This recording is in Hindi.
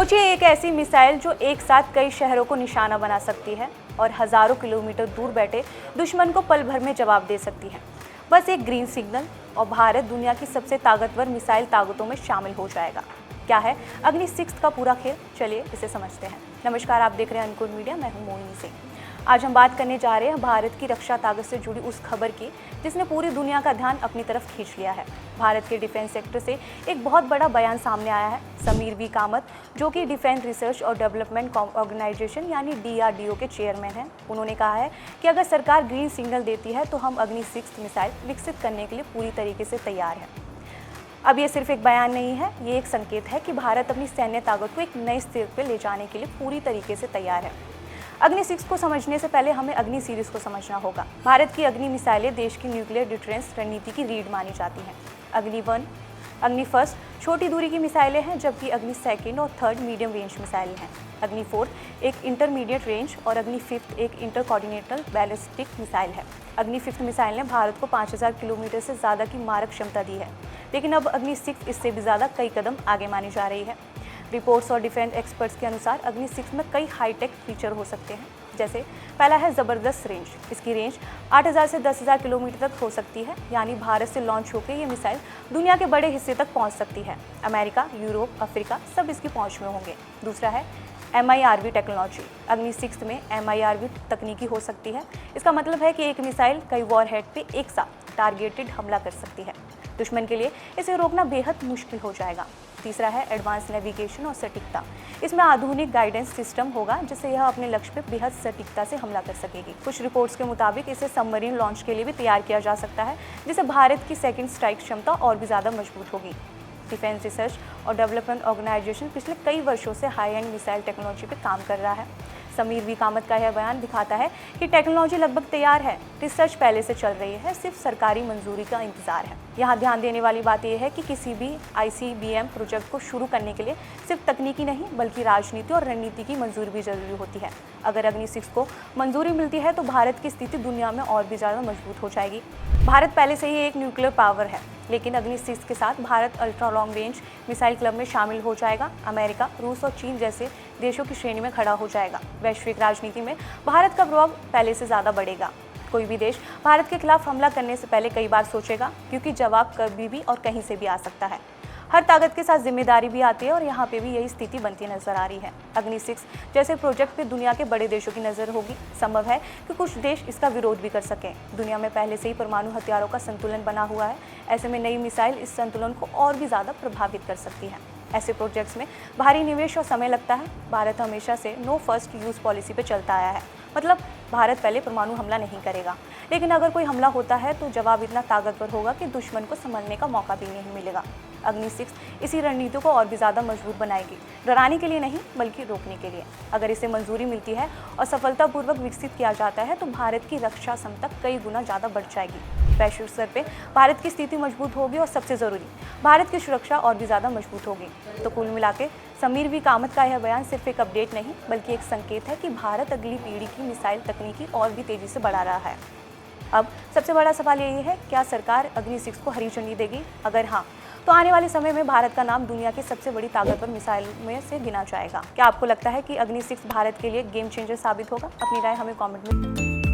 सोचिए एक ऐसी मिसाइल जो एक साथ कई शहरों को निशाना बना सकती है और हजारों किलोमीटर दूर बैठे दुश्मन को पल भर में जवाब दे सकती है। बस एक ग्रीन सिग्नल और भारत दुनिया की सबसे ताकतवर मिसाइल ताकतों में शामिल हो जाएगा। क्या है अग्नि 6 का पूरा खेल, चलिए इसे समझते हैं। नमस्कार, आप देख रहे हैं अनकुल मीडिया, मैं हूं मोहिनी सिंह। आज हम बात करने जा रहे हैं भारत की रक्षा ताकत से जुड़ी उस खबर की जिसने पूरी दुनिया का ध्यान अपनी तरफ खींच लिया है। भारत के डिफेंस सेक्टर से एक बहुत बड़ा बयान सामने आया है। समीर वी कामत, जो कि डिफेंस रिसर्च और डेवलपमेंट ऑर्गेनाइजेशन यानी DRDO के चेयरमैन हैं, उन्होंने कहा है कि अगर सरकार ग्रीन सिग्नल देती है तो हम अग्नि 6 मिसाइल विकसित करने के लिए पूरी तरीके से तैयार हैं। अब ये सिर्फ एक बयान नहीं है, ये एक संकेत है कि भारत अपनी सैन्य ताकत को एक नए स्तर पर ले जाने के लिए पूरी तरीके से तैयार है। अग्नि 6 को समझने से पहले हमें अग्नि सीरीज को समझना होगा। भारत की अग्नि मिसाइलें देश की न्यूक्लियर डिफेंस रणनीति की रीढ़ मानी जाती हैं। अग्नि 1, अग्नि फर्स्ट छोटी दूरी की मिसाइलें हैं, जबकि अग्नि सेकेंड और थर्ड मीडियम रेंज मिसाइलें हैं। अग्नि 4 एक इंटरमीडिएट रेंज और अग्नि 5 एक इंटरकॉर्डिनेटल बैलिस्टिक मिसाइल है। अग्नि 5 मिसाइल ने भारत को 5000 किलोमीटर से ज़्यादा की मारक क्षमता दी है, लेकिन अब अग्नि 6 इससे भी ज़्यादा कई कदम आगे मानी जा रही है। रिपोर्ट्स और डिफेंस एक्सपर्ट्स के अनुसार अग्नि 6 में कई हाईटेक फीचर हो सकते हैं। जैसे पहला है ज़बरदस्त रेंज। इसकी रेंज 8000 से 10000 किलोमीटर तक हो सकती है, यानी भारत से लॉन्च होकर ये मिसाइल दुनिया के बड़े हिस्से तक पहुंच सकती है। अमेरिका, यूरोप, अफ्रीका सब इसकी पहुंच में होंगे। दूसरा है MIRV टेक्नोलॉजी। अग्नि 6 में MIRV तकनीकी हो सकती है। इसका मतलब है कि एक मिसाइल कई वॉरहेड पे एक साथ टारगेटेड हमला कर सकती है। दुश्मन के लिए इसे रोकना बेहद मुश्किल हो जाएगा। तीसरा है एडवांस नेविगेशन और सटीकता। इसमें आधुनिक गाइडेंस सिस्टम होगा जिससे यह अपने लक्ष्य पर बेहद सटीकता से हमला कर सकेगी। कुछ रिपोर्ट्स के मुताबिक इसे सबमरीन लॉन्च के लिए भी तैयार किया जा सकता है, जिससे भारत की सेकंड स्ट्राइक क्षमता और भी ज़्यादा मजबूत होगी। डिफेंस रिसर्च और डेवलपमेंट ऑर्गेनाइजेशन पिछले कई वर्षों से हाई एंड मिसाइल टेक्नोलॉजी पर काम कर रहा है। समीर वी कामत का यह बयान दिखाता है कि टेक्नोलॉजी लगभग तैयार है, रिसर्च पहले से चल रही है, सिर्फ सरकारी मंजूरी का इंतजार है। यहाँ ध्यान देने वाली बात यह है कि किसी भी ICBM प्रोजेक्ट को शुरू करने के लिए सिर्फ तकनीकी नहीं बल्कि राजनीति और रणनीति की मंजूरी भी जरूरी होती है। अगर अग्नि 6 को मंजूरी मिलती है तो भारत की स्थिति दुनिया में और भी ज़्यादा मजबूत हो जाएगी। भारत पहले से ही एक न्यूक्लियर पावर है, लेकिन अग्नि 6 के साथ Bharat ultra long range missile club में शामिल हो जाएगा। अमेरिका, रूस और चीन जैसे देशों की श्रेणी में खड़ा हो जाएगा। वैश्विक राजनीति में भारत का प्रभाव पहले से ज़्यादा बढ़ेगा। कोई भी देश भारत के खिलाफ हमला करने से पहले कई बार सोचेगा, क्योंकि जवाब कभी भी और कहीं से भी आ सकता है। हर ताकत के साथ जिम्मेदारी भी आती है और यहाँ पे भी यही स्थिति बनती नजर आ रही है। अग्नि 6 जैसे प्रोजेक्ट पे दुनिया के बड़े देशों की नज़र होगी। संभव है कि कुछ देश इसका विरोध भी कर सकें। दुनिया में पहले से ही परमाणु हथियारों का संतुलन बना हुआ है। ऐसे में नई मिसाइल इस संतुलन को और भी ज़्यादा प्रभावित कर सकती है। ऐसे प्रोजेक्ट्स में भारी निवेश और समय लगता है। भारत हमेशा से नो फर्स्ट यूज़ पॉलिसी पे चलता आया है, मतलब भारत पहले परमाणु हमला नहीं करेगा, लेकिन अगर कोई हमला होता है तो जवाब इतना ताकतवर होगा कि दुश्मन को संभलने का मौका भी नहीं मिलेगा। अग्नि 6 इसी रणनीति को और भी ज़्यादा मजबूत बनाएगी, डराने के लिए नहीं बल्कि रोकने के लिए। अगर इसे मंजूरी मिलती है और सफलतापूर्वक विकसित किया जाता है तो भारत की रक्षा क्षमता कई गुना ज़्यादा बढ़ जाएगी। वैश्विक स्तर पे भारत की स्थिति मजबूत होगी और सबसे ज़रूरी, भारत की सुरक्षा और भी ज़्यादा मजबूत होगी। तो कुल मिला के समीर वी कामत का यह बयान सिर्फ एक अपडेट नहीं बल्कि एक संकेत है कि भारत अगली पीढ़ी की मिसाइल तकनीकी और भी तेज़ी से बढ़ा रहा है। अब सबसे बड़ा सवाल यही है, क्या सरकार अग्नि 6 को हरी झंडी देगी? अगर हाँ, तो आने वाले समय में भारत का नाम दुनिया की सबसे बड़ी ताकतवर मिसाइल में से गिना जाएगा। क्या आपको लगता है कि अग्नि 6 भारत के लिए गेम चेंजर साबित होगा? अपनी राय हमें कमेंट में